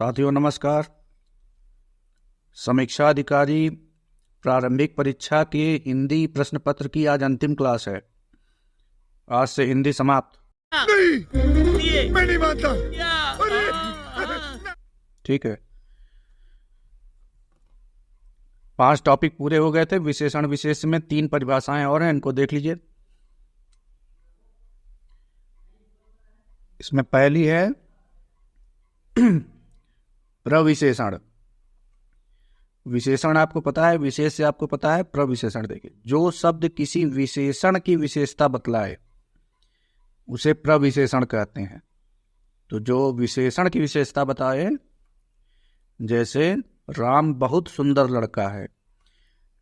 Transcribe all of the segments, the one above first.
साथियों नमस्कार। समीक्षा अधिकारी प्रारंभिक परीक्षा के हिंदी प्रश्न पत्र की आज अंतिम क्लास है। आज से हिंदी समाप्त। नहीं, मैं नहीं मानता। ठीक है, 5 टॉपिक पूरे हो गए थे। विशेषण विशेष में 3 परिभाषाएं और हैं, इनको देख लीजिए। इसमें पहली है प्रविशेषण। विशेषण आपको पता है, विशेष से आपको पता है। प्रविशेषण देखिए, जो शब्द किसी विशेषण की विशेषता बतलाए उसे प्रविशेषण कहते हैं। तो जो विशेषण की विशेषता बताए, जैसे राम बहुत सुंदर लड़का है,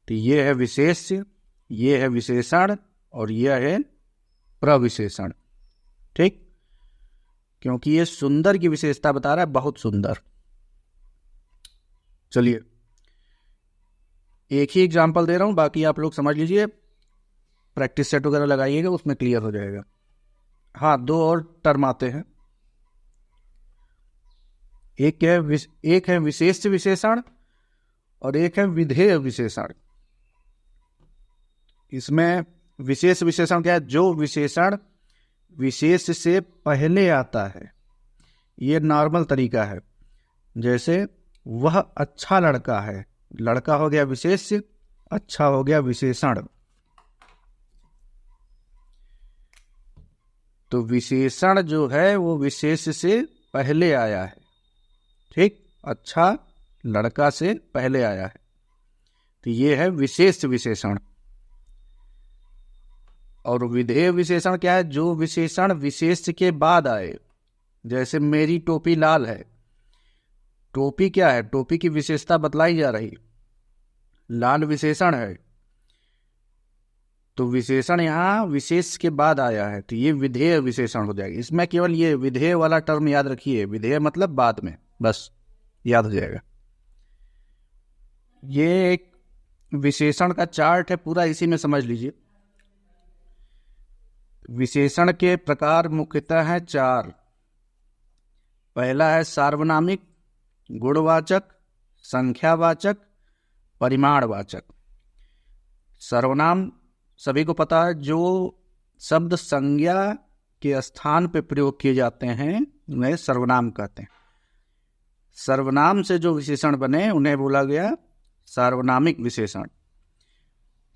तो ये है विशेष्य, ये है विशेषण और यह है प्रविशेषण। ठीक, क्योंकि ये सुंदर की विशेषता बता रहा है, बहुत सुंदर। चलिए एक ही एग्जाम्पल दे रहा हूं, बाकी आप लोग समझ लीजिए। प्रैक्टिस सेट वगैरह लगाइएगा, उसमें क्लियर हो जाएगा। हाँ, 2 और टर्म आते हैं। एक है विशेष विशेषण और एक है विधेय विशेषण। इसमें विशेष विशेषण क्या है? जो विशेषण विशेष से पहले आता है। ये नॉर्मल तरीका है। जैसे वह अच्छा लड़का है, लड़का हो गया विशेष्य, अच्छा हो गया विशेषण। तो विशेषण जो है वो विशेष से पहले आया है। ठीक, अच्छा लड़का से पहले आया है, तो ये है विशेष विशेषण। और विधेय विशेषण क्या है? जो विशेषण विशेष के बाद आए। जैसे मेरी टोपी लाल है, टोपी क्या है? टोपी की विशेषता बतलाई जा रही, लाल विशेषण है, तो विशेषण यहां विशेष के बाद आया है, तो ये विधेय विशेषण हो जाएगा। इसमें केवल ये विधेय वाला टर्म याद रखिए, विधेय मतलब बाद में, बस याद हो जाएगा। ये एक विशेषण का चार्ट है पूरा, इसी में समझ लीजिए। विशेषण के प्रकार मुख्यतः हैं 4। पहला है सार्वनामिक, गुणवाचक, संख्यावाचक, परिमाणवाचक। सर्वनाम सभी को पता है, जो शब्द संज्ञा के स्थान पर प्रयोग किए जाते हैं उन्हें सर्वनाम कहते हैं। सर्वनाम से जो विशेषण बने उन्हें बोला गया सार्वनामिक विशेषण।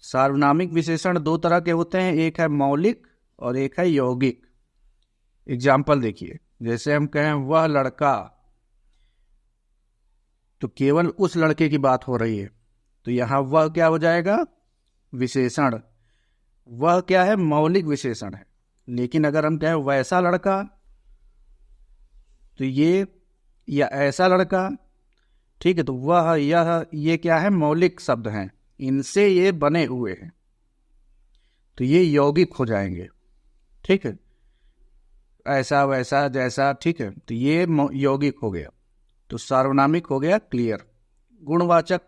सार्वनामिक विशेषण 2 तरह के होते हैं, एक है मौलिक और एक है यौगिक। एग्जाम्पल देखिए, जैसे हम कहें वह लड़का, तो केवल उस लड़के की बात हो रही है, तो यहां वह क्या हो जाएगा? विशेषण। वह क्या है? मौलिक विशेषण है। लेकिन अगर हम कहें वैसा लड़का, तो ये या ऐसा लड़का, ठीक है, तो वह यह ये क्या है? मौलिक शब्द हैं, इनसे ये बने हुए हैं, तो ये यौगिक हो जाएंगे। ठीक है, ऐसा वैसा जैसा, ठीक है, तो ये यौगिक हो गया। तो सार्वनामिक हो गया क्लियर। गुणवाचक,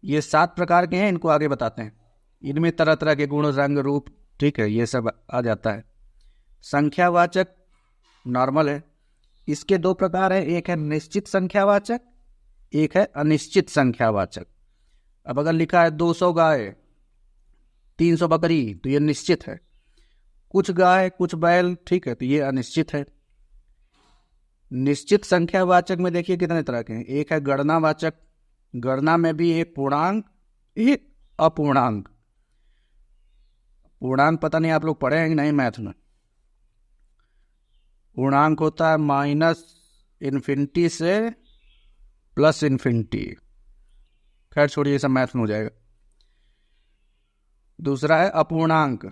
ये 7 प्रकार के हैं, इनको आगे बताते हैं। इनमें तरह तरह के गुण, रंग, रूप, ठीक है, ये सब आ जाता है। संख्यावाचक नॉर्मल है। इसके 2 प्रकार है, एक है निश्चित संख्यावाचक, एक है अनिश्चित संख्यावाचक। अब अगर लिखा है 200 गाय, 300 बकरी, तो ये निश्चित है। कुछ गाय कुछ बैल, ठीक है, तो ये अनिश्चित है। निश्चित संख्यावाचक में देखिए कितने तरह के हैं। एक है गणनावाचक, गणना में भी एक पूर्णांक एक अपूर्णांक। पूर्णांक पता नहीं आप लोग पढ़े हैं कि नहीं मैथ में। पूर्णांक होता है -∞ से +∞। खैर छोड़िए, ये सब मैथ में हो जाएगा। दूसरा है अपूर्णांक।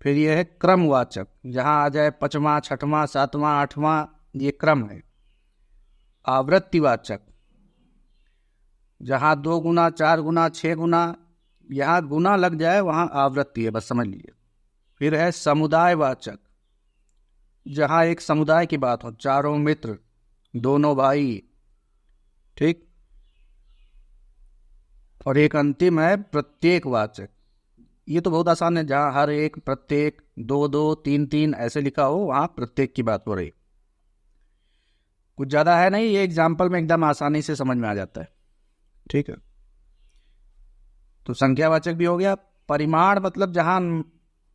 फिर ये है क्रमवाचक, जहां आ जाए 5वां 6वां 7वां 8वां, ये क्रम है। आवृत्तिवाचक, जहां 2 गुना 4 गुना 6 गुना, यहां गुना लग जाए वहां आवृत्ति है, बस समझ लीजिए। फिर है समुदायवाचक, जहां एक समुदाय की बात हो, चारों मित्र, दोनों भाई, ठीक। और एक अंतिम है प्रत्येकवाचक। ये तो बहुत आसान है, जहां हर एक, प्रत्येक, 2 2 3 3 ऐसे लिखा हो, वहां प्रत्येक की बात हो रही। कुछ ज़्यादा है नहीं, ये एग्जाम्पल में एकदम आसानी से समझ में आ जाता है। ठीक है, तो संख्यावाचक भी हो गया। परिमाण मतलब जहाँ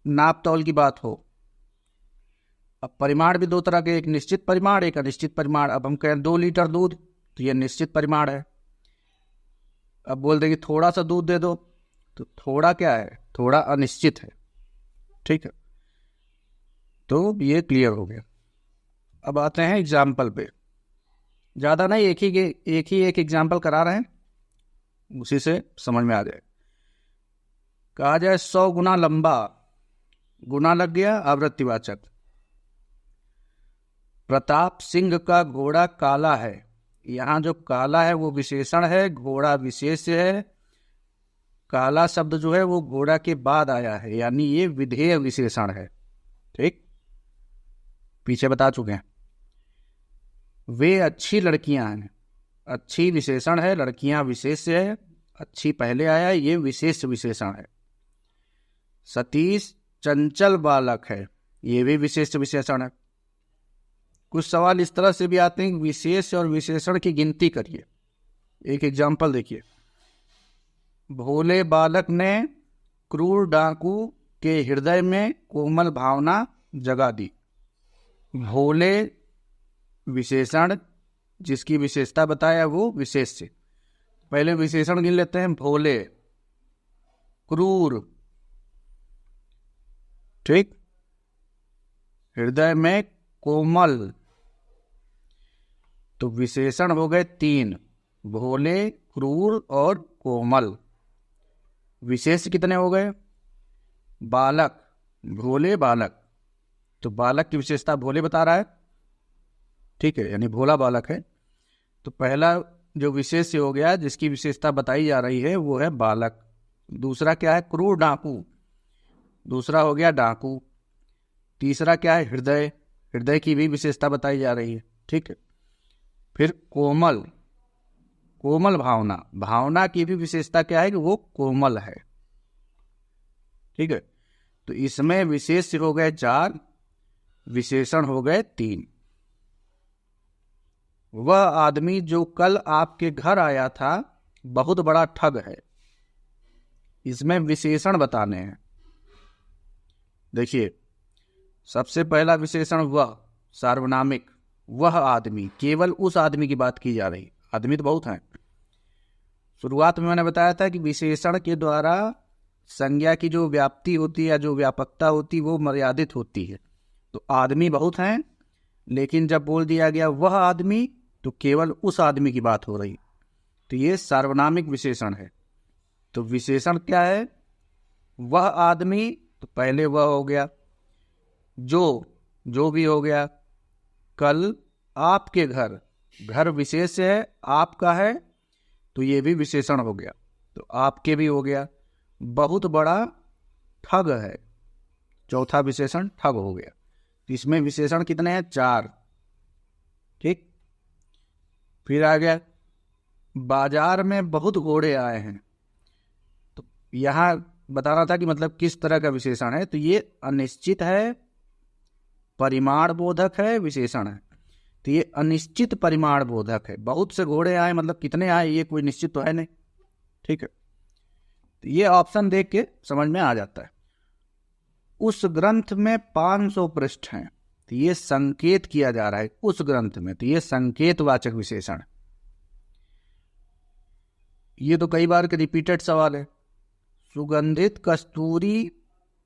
नाप तौल की बात हो। अब परिमाण भी दो तरह के, एक निश्चित परिमाण, एक अनिश्चित परिमाण। अब हम कहें 2 लीटर दूध, तो ये निश्चित परिमाण है। अब बोल देंगे थोड़ा सा दूध दे दो, तो थोड़ा क्या है, थोड़ा अनिश्चित है। ठीक है, तो ये क्लियर हो गया। अब आते हैं एग्जाम्पल पे। ज़्यादा नहीं, एक एग्जाम्पल करा रहे हैं, उसी से समझ में आ जाए। कहा जाए 100 गुना लंबा, गुना लग गया आवृत्तिवाचक। प्रताप सिंह का घोड़ा काला है। यहाँ जो काला है वो विशेषण है, घोड़ा विशेष्य है। काला शब्द जो है वो घोड़ा के बाद आया है, यानी ये विधेय विशेषण है। ठीक, पीछे बता चुके हैं। वे अच्छी लड़कियां हैं, अच्छी विशेषण है, लड़कियां विशेष्य है। अच्छी पहले आया, ये विशेष विशेषण है। सतीश चंचल बालक है, ये भी विशेष विशेषण है। कुछ सवाल इस तरह से भी आते हैं, विशेष और विशेषण की गिनती करिए। एक एग्जाम्पल देखिए। भोले बालक ने क्रूर डाकू के हृदय में कोमल भावना जगा दी। भोले विशेषण, जिसकी विशेषता बताया वो विशेष्य। पहले विशेषण गिन लेते हैं। भोले, क्रूर, ठीक, हृदय में कोमल, तो विशेषण हो गए 3, भोले, क्रूर और कोमल। विशेष कितने हो गए? बालक, भोले बालक, तो बालक की विशेषता भोले बता रहा है। ठीक है, यानी भोला बालक है। तो पहला जो विशेष हो गया, जिसकी विशेषता बताई जा रही है, वो है बालक। दूसरा क्या है? क्रूर डाकू, दूसरा हो गया डाकू। तीसरा क्या है? हृदय, हृदय की भी विशेषता बताई जा रही है। ठीक है, फिर कोमल, कोमल भावना, भावना की भी विशेषता क्या है कि वो कोमल है। ठीक है, तो इसमें विशेष हो गए 4, विशेषण हो गए 3। वह आदमी जो कल आपके घर आया था बहुत बड़ा ठग है, इसमें विशेषण बताने हैं। देखिए, सबसे पहला विशेषण वह, सार्वनामिक, वह आदमी, केवल उस आदमी की बात की जा रही। आदमी तो बहुत हैं। शुरुआत में मैंने बताया था कि विशेषण के द्वारा संज्ञा की जो व्याप्ति होती है या जो व्यापकता होती है वो मर्यादित होती है। तो आदमी बहुत हैं, लेकिन जब बोल दिया गया वह आदमी, तो केवल उस आदमी की बात हो रही। तो ये सार्वनामिक विशेषण है। तो विशेषण क्या है? वह आदमी, तो पहले वह हो गया, जो भी हो गया। कल आपके घर, घर विशेष है, आपका है, तो ये भी विशेषण हो गया, तो आपके भी हो गया। बहुत बड़ा ठग है, चौथा विशेषण ठग हो गया। तो इसमें विशेषण कितने हैं? 4। ठीक, फिर आ गया बाजार में बहुत घोड़े आए हैं। तो यहां बताना था कि मतलब किस तरह का विशेषण है। तो ये अनिश्चित है, परिमाण बोधक है, विशेषण है। तो ये अनिश्चित परिमाण बोधक है। बहुत से घोड़े आए मतलब कितने आए, ये कोई निश्चित तो है नहीं। ठीक है, तो ये ऑप्शन देख के समझ में आ जाता है। उस ग्रंथ में 500 पृष्ठ हैं, तो ये संकेत किया जा रहा है उस ग्रंथ में, तो ये संकेतवाचक विशेषण। ये तो कई बार के रिपीटेड सवाल है। सुगंधित कस्तूरी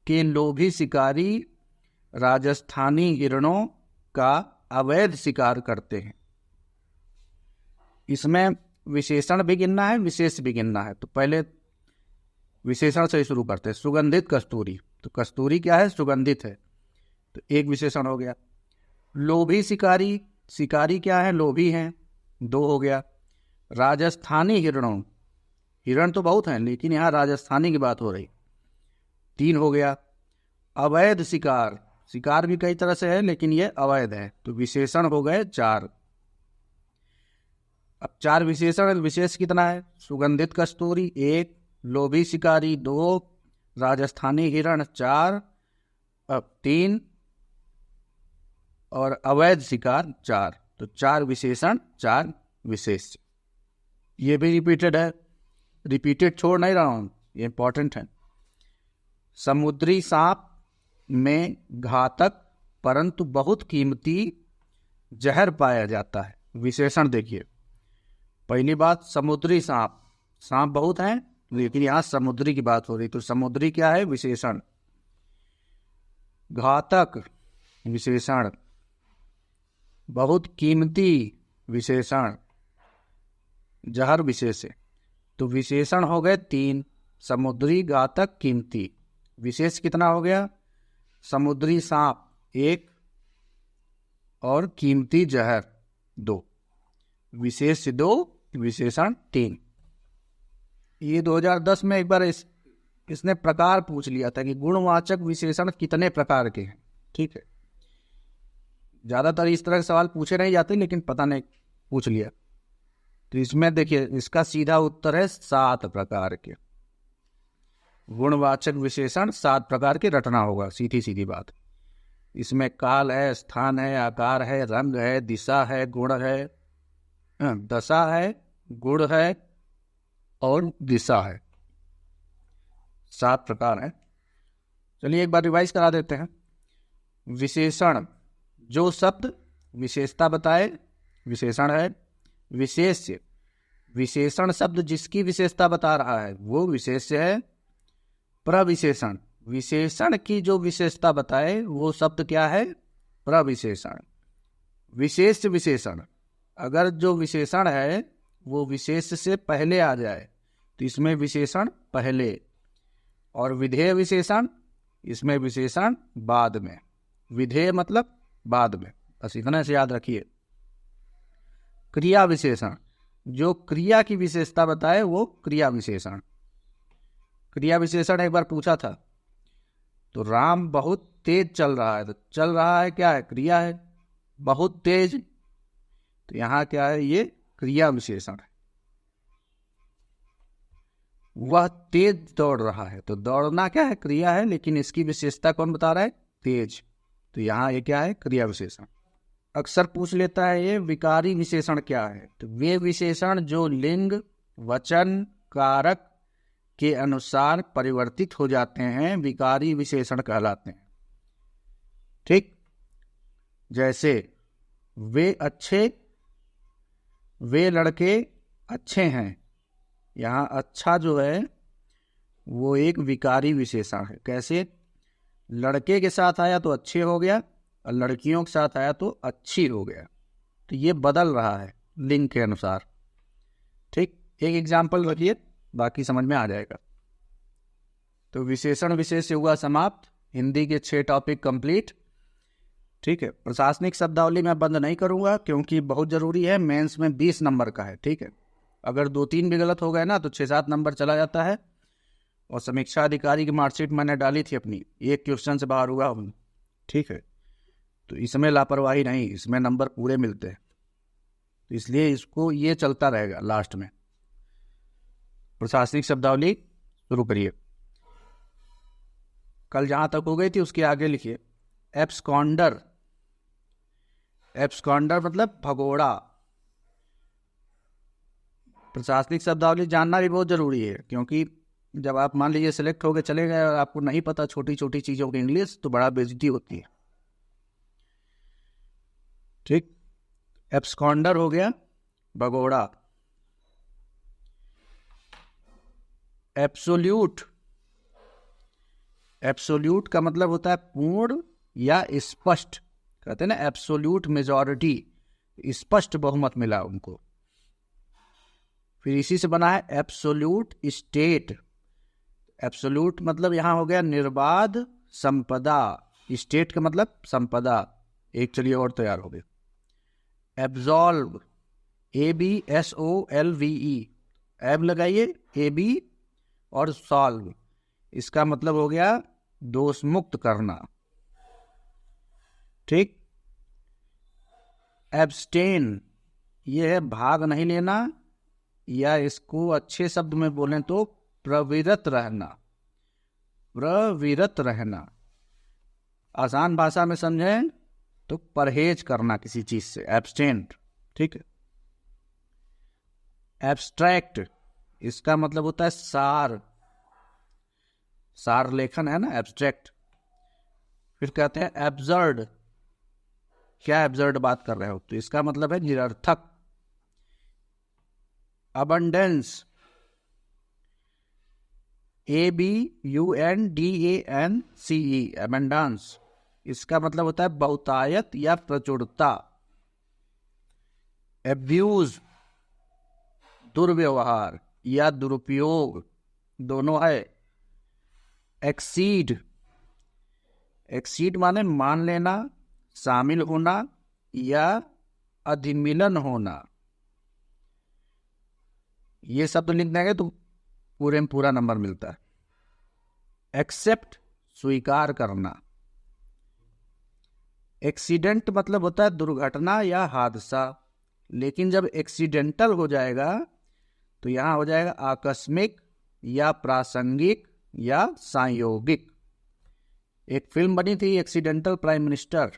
के लोभी शिकारी राजस्थानी हिरणों का अवैध शिकार करते हैं। इसमें विशेषण भी गिनना है, विशेष भी गिनना है। तो पहले विशेषण से शुरू करते हैं। सुगंधित कस्तूरी, तो कस्तूरी क्या है? सुगंधित है, तो एक विशेषण हो गया। लोभी शिकारी, शिकारी क्या है? लोभी हैं, 2 हो गया। राजस्थानी हिरणों, हिरण तो बहुत हैं लेकिन यहाँ राजस्थानी की बात हो रही, 3 हो गया। अवैध शिकार, शिकार भी कई तरह से है लेकिन ये अवैध है, तो विशेषण हो गए 4। अब 4 विशेषण, विशेष कितना है? सुगंधित कस्तूरी 1, लोभी शिकारी 2, राजस्थानी हिरण 4, अब 3 और अवैध शिकार 4। तो 4 विशेषण 4 विशेष्य। ये भी रिपीटेड है, रिपीटेड छोड़ नहीं रहा हूं, ये इंपॉर्टेंट है। समुद्री सांप में घातक परंतु बहुत कीमती जहर पाया जाता है। विशेषण देखिए, पहली बात समुद्री सांप, सांप बहुत हैं लेकिन यहां समुद्री की बात हो रही, तो समुद्री क्या है? विशेषण। घातक विशेषण, बहुत कीमती विशेषण, जहर विशेष्य। तो विशेषण हो गए 3, समुद्री, घातक, कीमती। विशेष कितना हो गया? समुद्री सांप 1 और कीमती जहर 2। विशेष 2, विशेषण 3। ये 2010 में एक बार इसने प्रकार पूछ लिया था कि गुणवाचक विशेषण कितने प्रकार के हैं। ठीक है, ज्यादातर इस तरह के सवाल पूछे नहीं जाते, लेकिन पता नहीं पूछ लिया। तो इसमें देखिए, इसका सीधा उत्तर है 7 प्रकार के गुणवाचक विशेषण। 7 प्रकार के रटना होगा, सीधी सीधी बात। इसमें काल है, स्थान है, आकार है, रंग है, दिशा है, गुण है, दशा है, गुण है और दिशा है। 7 प्रकार है। चलिए एक बार रिवाइज करा देते हैं। विशेषण, जो शब्द विशेषता बताए, विशेषण है। विशेष्य, विशेषण शब्द जिसकी विशेषता बता रहा है वो विशेष्य है। प्रविशेषण, विशेषण की जो विशेषता बताए वो शब्द क्या है? प्रविशेषण। विशेष विशेषण, अगर जो विशेषण है वो विशेष से पहले आ जाए तो इसमें विशेषण पहले, और विधेय विशेषण, इसमें विशेषण बाद में। विधेय मतलब बाद में, बस इतना से याद रखिए। क्रिया विशेषण, जो क्रिया की विशेषता बताए वो क्रिया विशेषण। क्रिया विशेषण एक बार पूछा था, तो राम बहुत तेज चल रहा है, तो चल रहा है क्या है? क्रिया है। बहुत तेज, तो यहां क्या है? ये क्रिया विशेषण है। वह तेज दौड़ रहा है, तो दौड़ना क्या है? क्रिया है, लेकिन इसकी विशेषता कौन बता रहा है? तेज, तो यहां ये क्या है? क्रिया विशेषण। अक्सर पूछ लेता है ये विकारी विशेषण क्या है, तो वे विशेषण जो लिंग, वचन, कारक के अनुसार परिवर्तित हो जाते हैं विकारी विशेषण कहलाते हैं। ठीक, जैसे वे अच्छे, वे लड़के अच्छे हैं। यहां अच्छा जो है वो एक विकारी विशेषण है। कैसे? लड़के के साथ आया तो अच्छे हो गया, और लड़कियों के साथ आया तो अच्छी हो गया, तो ये बदल रहा है लिंग के अनुसार। ठीक, एक एग्जाम्पल रखिए, बाकी समझ में आ जाएगा। तो विशेषण विशेष से हुआ समाप्त। हिंदी के 6 टॉपिक कंप्लीट। ठीक है, प्रशासनिक शब्दावली मैं बंद नहीं करूंगा क्योंकि बहुत जरूरी है, मेंस में 20 नंबर का है। ठीक है, अगर 2-3 भी गलत हो गए ना तो 6-7 नंबर चला जाता है। और समीक्षा अधिकारी की मार्कशीट मैंने डाली थी अपनी, 1 क्वेश्चन से बाहर हुआ हूँ। ठीक है, तो इसमें लापरवाही नहीं, इसमें नंबर पूरे मिलते हैं, तो इसलिए इसको ये चलता रहेगा। लास्ट में प्रशासनिक शब्दावली शुरू करिए। कल जहां तक हो गई थी उसके आगे लिखिए एब्सकॉन्डर। एब्सकॉन्डर मतलब भगोड़ा। प्रशासनिक शब्दावली जानना भी बहुत जरूरी है, क्योंकि जब आप मान लीजिए सिलेक्ट हो गए चले गए और आपको नहीं पता छोटी छोटी चीजों की इंग्लिश, तो बड़ा बेइज्जती होती है। ठीक, एब्सकॉन्डर हो गया भगोड़ा। एब्सोल्यूट, एब्सोल्यूट का मतलब होता है पूर्ण या स्पष्ट। कहते हैं ना एब्सोल्यूट मेजॉरिटी, स्पष्ट बहुमत मिला उनको। फिर इसी से बना है एब्सोल्यूट स्टेट। एब्सोल्यूट मतलब यहां हो गया निर्बाध संपदा, स्टेट का मतलब संपदा। एक चलिए और तैयार हो गया। एब्सॉल्व, ABSOLVE, एब लगाइए AB और सॉल्व, इसका मतलब हो गया दोष मुक्त करना। ठीक, एब्सटेन, यह है भाग नहीं लेना, या इसको अच्छे शब्द में बोलें तो प्रविरत रहना। प्रविरत रहना, आसान भाषा में समझें तो परहेज करना किसी चीज से, एब्स्टेंट। ठीक है। एब्स्ट्रैक्ट, इसका मतलब होता है सार, सार लेखन है ना, एब्स्ट्रैक्ट। फिर कहते हैं एब्सर्ड, क्या एब्सर्ड बात कर रहे हो, तो इसका मतलब है निरर्थक। अबंडेंस, ABUNDANCE, अबंडेंस, इसका मतलब होता है बहुतायत या प्रचुरता। एब्यूज, दुर्व्यवहार या दुरुपयोग, दोनों है। एक्सीड, एक्सीड माने मान लेना, शामिल होना या अधिमिलन होना। ये शब्द लिख देंगे तो पूरे में पूरा नंबर मिलता है। एक्सेप्ट, स्वीकार करना। एक्सीडेंट मतलब होता है दुर्घटना या हादसा, लेकिन जब एक्सीडेंटल हो जाएगा तो यहां हो जाएगा आकस्मिक या प्रासंगिक या संयोगिक। एक फिल्म बनी थी एक्सीडेंटल प्राइम मिनिस्टर,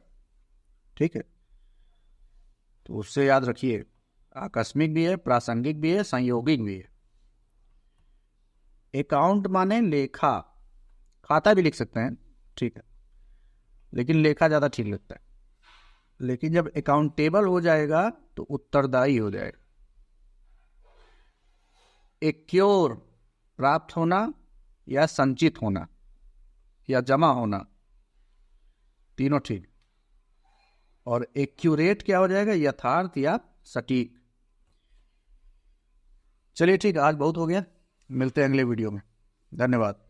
ठीक है, तो उससे याद रखिए, आकस्मिक भी है, प्रासंगिक भी है, संयोगिक भी है। अकाउंट माने लेखा, खाता भी लिख सकते हैं, ठीक है, लेकिन लेखा ज्यादा ठीक लगता है। लेकिन जब अकाउंटेबल हो जाएगा तो उत्तरदायी हो जाएगा। एक्योर, प्राप्त होना या संचित होना या जमा होना, तीनों ठीक। और एक्यूरेट क्या हो जाएगा, यथार्थ या सटीक। चलिए ठीक, आज बहुत हो गया, मिलते हैं अगले वीडियो में। धन्यवाद।